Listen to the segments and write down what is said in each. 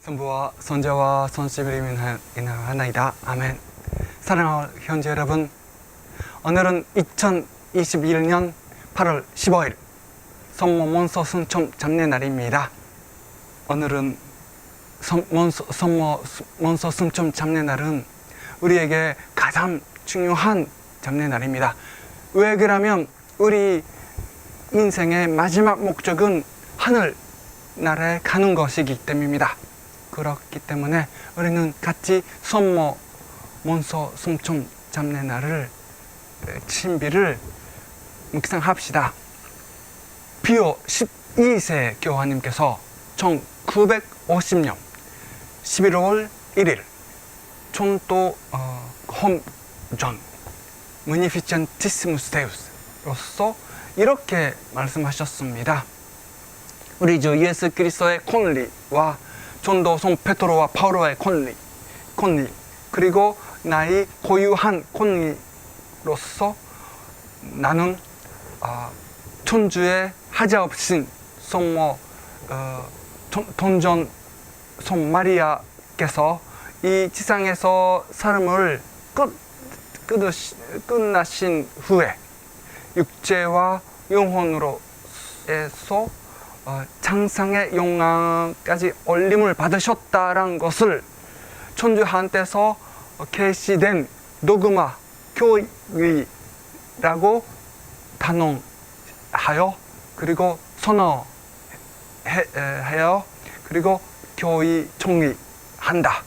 성부와 성자와 성심을 인하나이다. 아멘. 사랑하는 형제 여러분, 오늘은 2021년 8월 15일 성모몬소 순천 잡례 날입니다. 오늘은 성모몬소 순천 잡례 날은 우리에게 가장 중요한 잡례 날입니다. 왜 그러면 우리 인생의 마지막 목적은 하늘 나라에 가는 것이기 때문입니다. 그렇기 때문에 우리는 같이 성모몬소 순천 잡례 날을 신비를 묵상합시다. 비오 12세 교황님께서 1950년 11월 1일 총도 홈전 무니피첸티스무스 데우스로서 이렇게 말씀하셨습니다. 우리 주 예수 그리스도의 권리와 전도성 베드로와 바울의 권리 그리고 나의 고유한 권리로서 나는 천주의 하자없인 성모 돈전 성 마리아께서 이 지상에서 삶을 끝나신 후에 육체와 영혼으로서 장상의 영광까지 올림을 받으셨다는 것을 천주한테서 계시된 도그마 교의라고 단언하여 그리고 선언하여 그리고 교의 정의한다고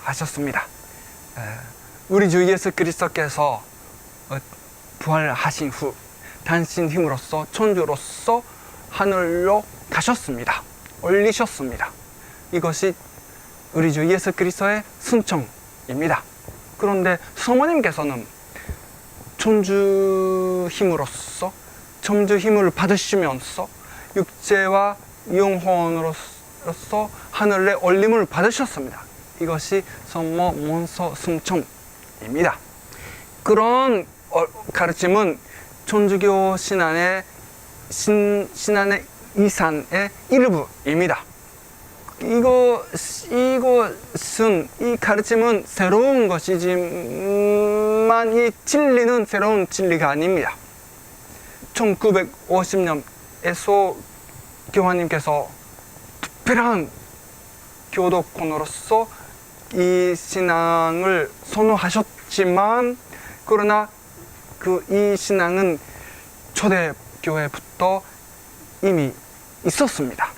하셨습니다. 우리 주 예수 그리스도께서 부활하신 후 당신 힘으로써 천주로서 하늘로 가셨습니다. 올리셨습니다. 이것이 우리 주 예수 그리스도의 순종입니다. 그런데 성모님께서는 천주 힘으로써 천주 힘을 받으시면서 육체와 영혼으로서 하늘에 올림을 받으셨습니다. 이것이 성모몬소 순종입니다. 그런 가르침은 천주교 신앙의 이산의 일부입니다. 이것은 이 가르침은 새로운 것이지만 이 진리는 새로운 진리가 아닙니다. 1950년 에소 교황님께서 특별한 교도권으로서 이 신앙을 선호하셨지만 그러나 이 신앙은 초대교회부터 이미 있었습니다.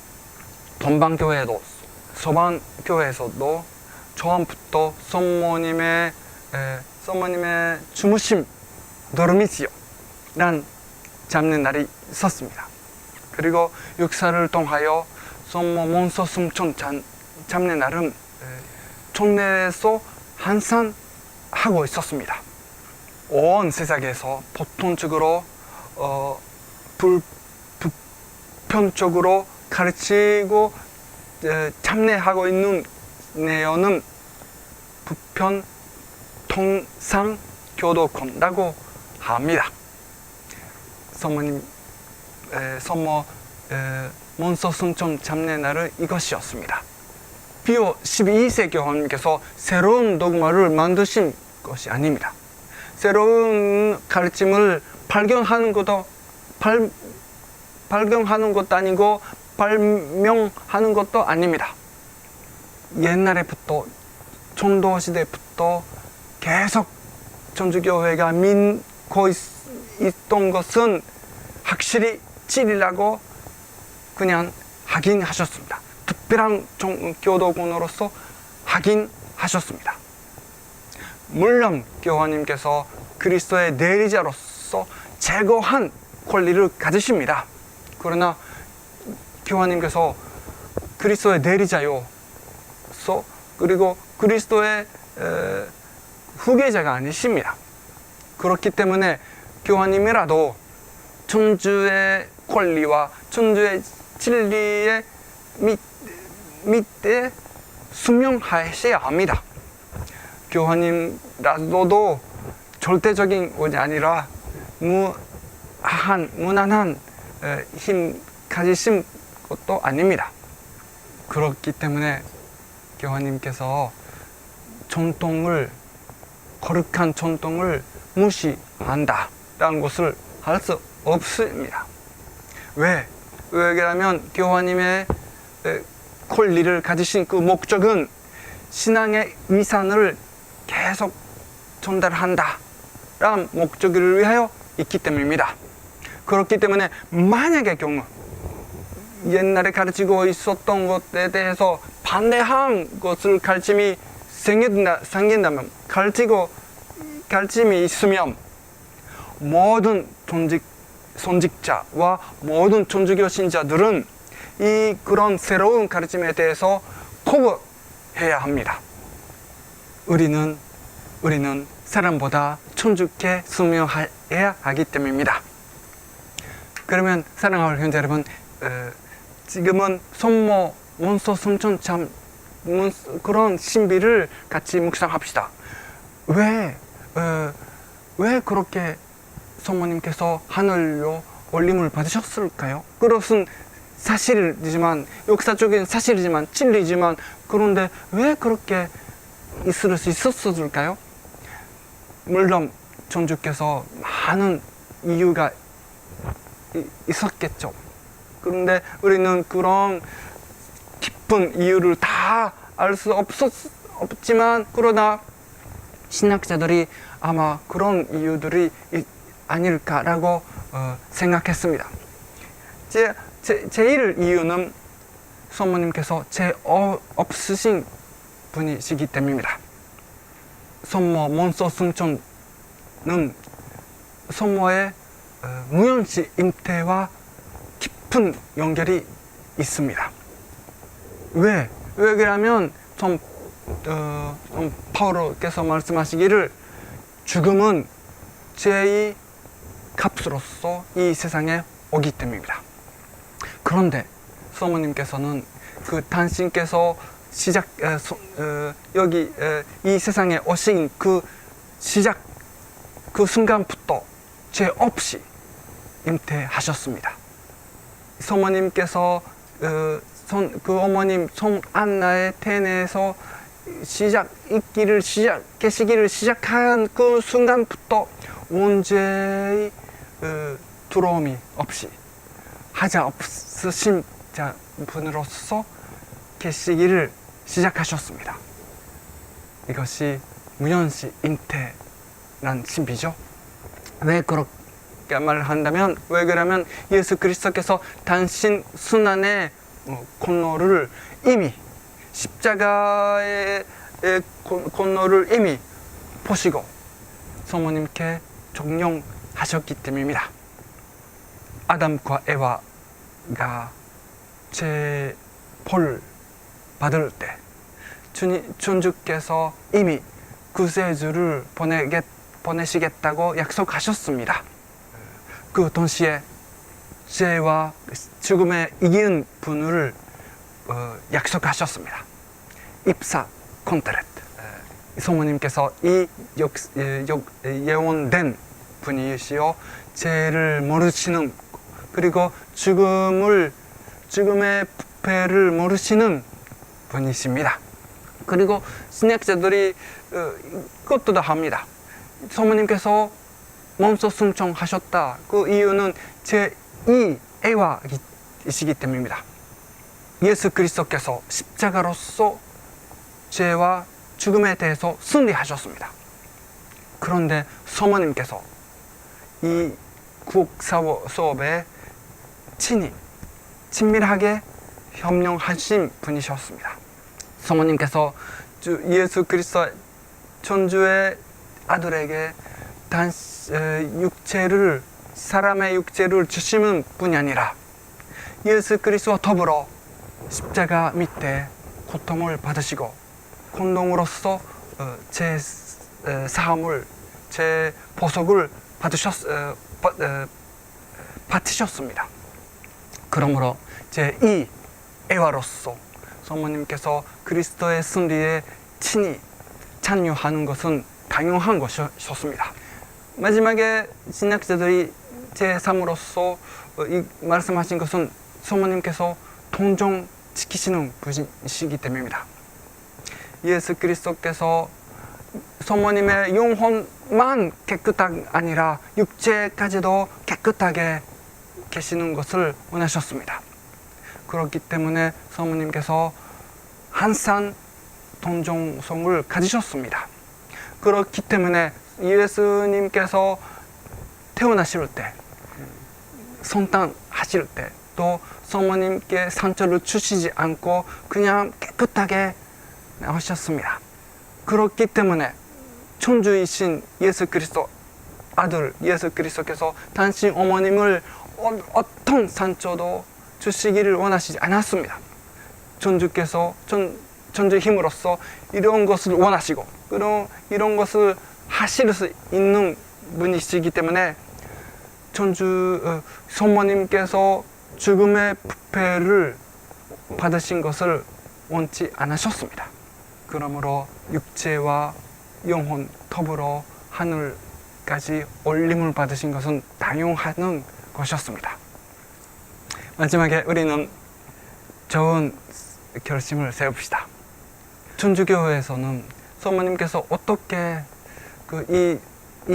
동방교회도 서방교회에서도 처음부터 성모님의 주무심 도르미시오란 잡례 날이 있었습니다. 그리고 역사를 통하여 성모몬소 순천 잡례 날은 총내에서 항상 하고 있었습니다. 온 세상에서 보통적으로 불편적으로 가르치고 참례하고 있는 내용은 부편 통상 교도권이라고 합니다. 성모 몬소 순천 잡례 날은 이것이었습니다. 비오 12세 교황님께서 새로운 독마를 만드신 것이 아닙니다. 새로운 가르침을 발견하는 것도 아니고 발명하는 것도 아닙니다. 옛날에부터 전도 시대부터 계속 천주교회가 믿고 있던 것은 확실히 진리라고 그냥 확인하셨습니다. 특별한 교도권으로서 확인하셨습니다. 물론 교황님께서 그리스도의 내리자로서 제거한 권리를 가지십니다. 그러나 교황님께서 그리스도의 내리자요서 그리고 그리스도의 후계자가 아니십니다. 그렇기 때문에 교황님이라도 천주의 권리와 천주의 진리의 밑에 순명하셔야 합니다. 교황님라도 절대적인 것이 아니라 무난한 힘 가지신 것도 아닙니다. 그렇기 때문에 교황님께서 거룩한 전통을 무시한다 라는 것을 할 수 없습니다. 왜? 왜냐하면 교황님의 권리를 가지신 그 목적은 신앙의 위산을 계속 전달한다 라는 목적을 위하여 있기 때문입니다. 그렇기 때문에 만약의 경우 옛날에 가르치고 있었던 것에 대해서 반대한 것을 가르침이 생긴다면 가르침이 있으면 모든 선직자와 모든 천주교 신자들은 그런 새로운 가르침에 대해서 거부해야 합니다. 우리는 사람보다 천주께 순명해야 하기 때문입니다. 그러면 사랑하는 형제 여러분, 지금은 손모 원소 승천참 그런 신비를 같이 묵상합시다. 왜 그렇게 성모님께서 하늘로 올림을 받으셨을까요? 그것은 사실이지만, 역사적인 사실이지만, 진리지만, 그런데 왜 그렇게 있을 수 있었을까요? 물론 천주께서 많은 이유가 있었겠죠. 그런데 우리는 그런 깊은 이유를 다 알 수 없지만, 그러나 신학자들이 아마 그런 이유들이 아닐까라고 생각했습니다. 제일 이유는 성모님께서 없으신 분이시기 때문입니다. 성모 원소 승천은 성모의 무연시 잉태와 깊은 연결이 있습니다. 왜 그러냐면 파울로께서 말씀하시기를 죽음은 죄의 값으로서 이 세상에 오기 때문입니다. 그런데 성모님께서는 당신께서 여기 이 세상에 오신 그 순간부터 죄 없이 잉태하셨습니다. 성모님께서 그 어머님 송안나의 태내에서 계시기를 시작한 그 순간부터 원죄의 두려움이 없이 하자 없으신 분으로서 계시기를 시작하셨습니다. 이것이 무연시 잉태란 신비죠. 왜 그렇게 말을 한다면, 왜 그러면 예수 그리스도께서 당신 순환의 권노를 이미 십자가의 권노를 이미 보시고 성모님께 종용하셨기 때문입니다. 아담과 에바가 죄벌 받을 때 천주께서 이미 구세주를 보내시겠다고 약속하셨습니다. 그 동시에 죄와 죽음에 이기는 분을 약속하셨습니다. 입사 콘트레트. 성모님께서 이 예언된 분이시요, 죄를 모르시는, 그리고 죽음의 부패를 모르시는 분이십니다. 그리고 신학자들이 그것도 합니다. 성모님께서 몸소 순종하셨다. 그 이유는 제2 애와이시기 때문입니다. 예수 그리스도께서 십자가로서 죄와 죽음에 대해서 승리하셨습니다. 그런데 성모님께서 이 국사수업에 친밀하게 협력하신 분이셨습니다. 성모님께서 예수 그리스도 천주의 아들에게 사람의 육체를 주시는 뿐이 아니라 예수 그리스도와 더불어 십자가 밑에 고통을 받으시고 공동으로서 제 사함을, 제 보석을 받으셨습니다. 그러므로 제2 애화로서 성모님께서 그리스도의 승리에 친히 참여하는 것은 당연한 것이었습니다. 마지막에 신학자들이 제3으로서 말씀하신 것은 성모님께서 동정 지키시는 분이시기 때문입니다. 예수 그리스도께서 성모님의 영혼만 깨끗하게 아니라 육체까지도 깨끗하게 계시는 것을 원하셨습니다. 그렇기 때문에 성모님께서 항상 동정성을 가지셨습니다. 그렇기 때문에 예수님께서 태어나실 때, 성탄하실 때 또 성모님께 상처를 주시지 않고 그냥 깨끗하게 하셨습니다. 그렇기 때문에 천주이신 예수 그리스도 아들 예수 그리스도께서 당신 어머님을 어떤 상처도 주시기를 원하시지 않았습니다. 천주께서 천주의 힘으로써 이런 것을 원하시고 이런 것을 하실 수 있는 분이시기 때문에 천주 성모님께서 죽음의 부패를 받으신 것을 원치 않으셨습니다. 그러므로 육체와 영혼 더불어 하늘까지 올림을 받으신 것은 당연한 것이었습니다. 마지막에 우리는 좋은 결심을 세웁시다. 천주교회에서는 성모님께서 어떻게 이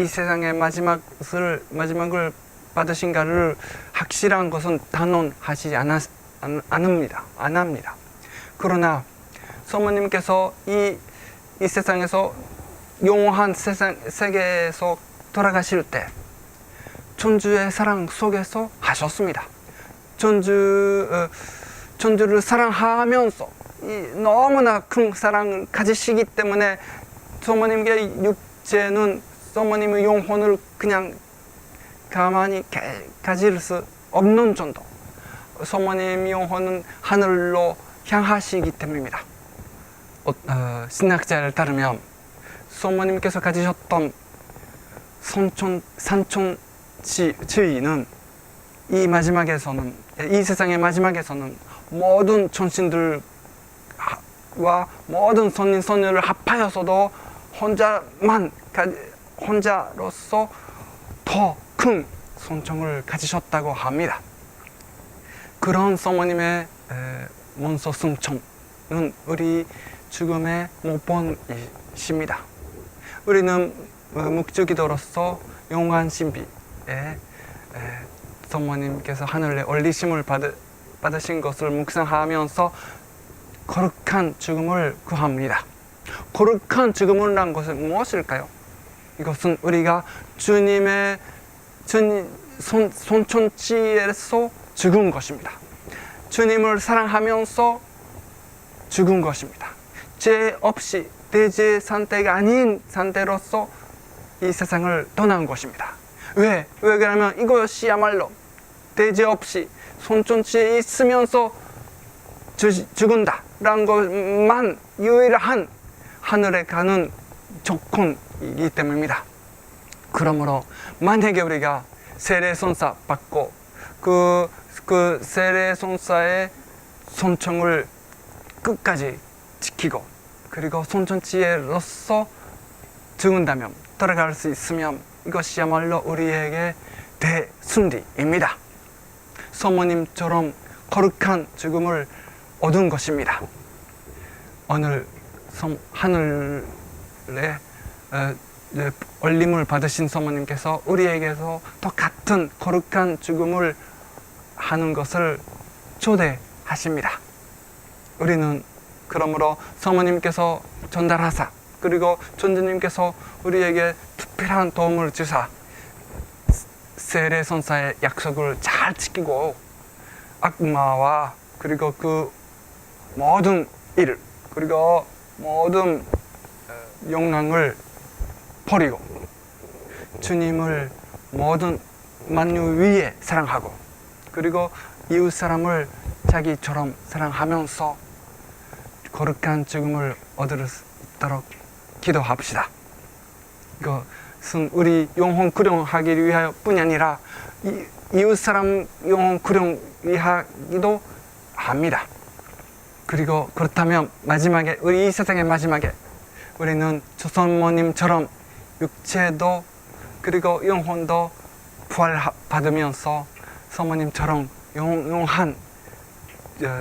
세상의 마지막을 받으신가를 확실한 것은 단언하지 않습니다. 그러나 성모님께서 이 세상에서 영원한 세계에서 돌아가실 때 천주의 사랑 속에서 하셨습니다. 천주를 사랑하면서 너무나 큰 사랑을 가지시기 때문에 성모님의 육체는 성모님의 영혼을 그냥 가만히 가질 수 없는 정도, 성모님 영혼은 하늘로 향하시기 때문입니다. 신학자를 따르면 성모님께서 가지셨던 산천지위는 이 세상의 마지막에서는 모든 천신들과 모든 선인 선녀를 합하여서도 혼자로서 더 큰 선寵을 가지셨다고 합니다. 그런 성모님의 원소 승천은 우리 죽음의 모본이십니다. 우리는 묵주기도로서 영원 신비에 성모님께서 하늘에 올리심을 받으신 것을 묵상하면서 거룩한 죽음을 구합니다. 거룩한 죽음이란 것은 무엇일까요? 이것은 우리가 주님의 손천지에서 죽은 것입니다. 주님을 사랑하면서 죽은 것입니다. 죄 없이 대죄 상태가 아닌 상태로서 이 세상을 떠난 것입니다. 왜 그러냐면 이것이야말로 대죄 없이 손천지에 있으면서 죽은다 라는 것만 유일한 하늘에 가는 조건이기 때문입니다. 그러므로 만약에 우리가 세례선사 받고 그 세례선사의 손청을 끝까지 지키고 그리고 손천지에로서 죽는다면 돌아갈 수 있으면 이것이야말로 우리에게 대순리입니다. 성모님처럼 거룩한 죽음을 얻은 것입니다. 오늘 하늘에 올림을 받으신 성모님께서 우리에게서 똑같은 거룩한 죽음을 하는 것을 초대하십니다. 우리는 그러므로 성모님께서 전달하사 그리고 천주님께서 우리에게 특별한 도움을 주사 세례선사의 약속을 잘 지키고 악마와 그리고 그 모든 일 그리고 모든 욕망을 버리고 주님을 모든 만유 위에 사랑하고 그리고 이웃 사람을 자기처럼 사랑하면서 거룩한 죽음을 얻을 수 있도록 기도합시다. 이것은 우리 영혼 구령하기 위하여 뿐이 아니라 이웃 사람 영혼 구령 위하기도 합니다. 그리고 그렇다면 마지막에 우리 이 세상의 마지막에 우리는 조선모님처럼 육체도 그리고 영혼도 부활받으면서 성모님처럼 영원한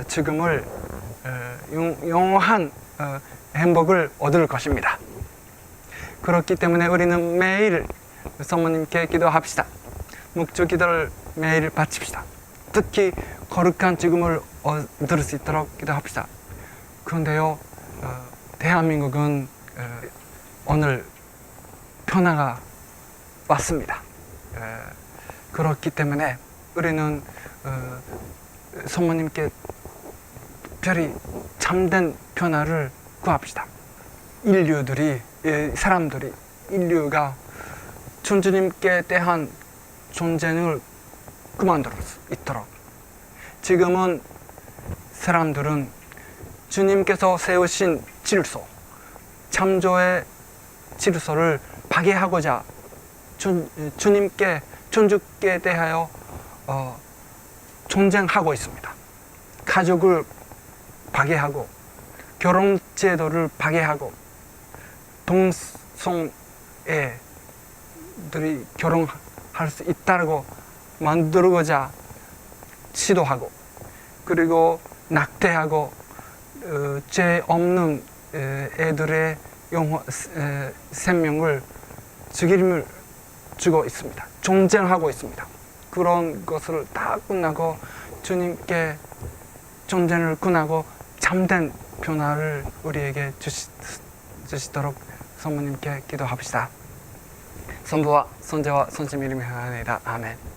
죽음을 영원한 행복을 얻을 것입니다. 그렇기 때문에 우리는 매일 성모님께 기도합시다. 묵주 기도를 매일 바칩시다. 특히 거룩한 죽음을 얻을 수 있도록 기도합시다. 그런데요, 대한민국은 오늘 변화가 왔습니다. 그렇기 때문에 우리는 성모님께 특별히 참된 변화를 구합시다. 인류가 천주님께 대한 전쟁을 그만둘 수 있도록, 지금은 사람들은 주님께서 세우신 질서, 창조의 질서를 파괴하고자 주님께, 천주께 대하여 전쟁하고 있습니다. 가족을 파괴하고, 결혼제도를 파괴하고, 동성애들이 결혼할 수 있다고 만들고자 시도하고, 그리고 낙태하고, 죄 없는 애들의 생명을 죽임을 주고 있습니다. 전쟁하고 있습니다. 그런 것을 다 끝나고 주님께 전쟁을 끝나고 참된 변화를 우리에게 주시도록 성모님께 기도합시다. 성부와 성자와 성심 이름에 하나이다. 아멘.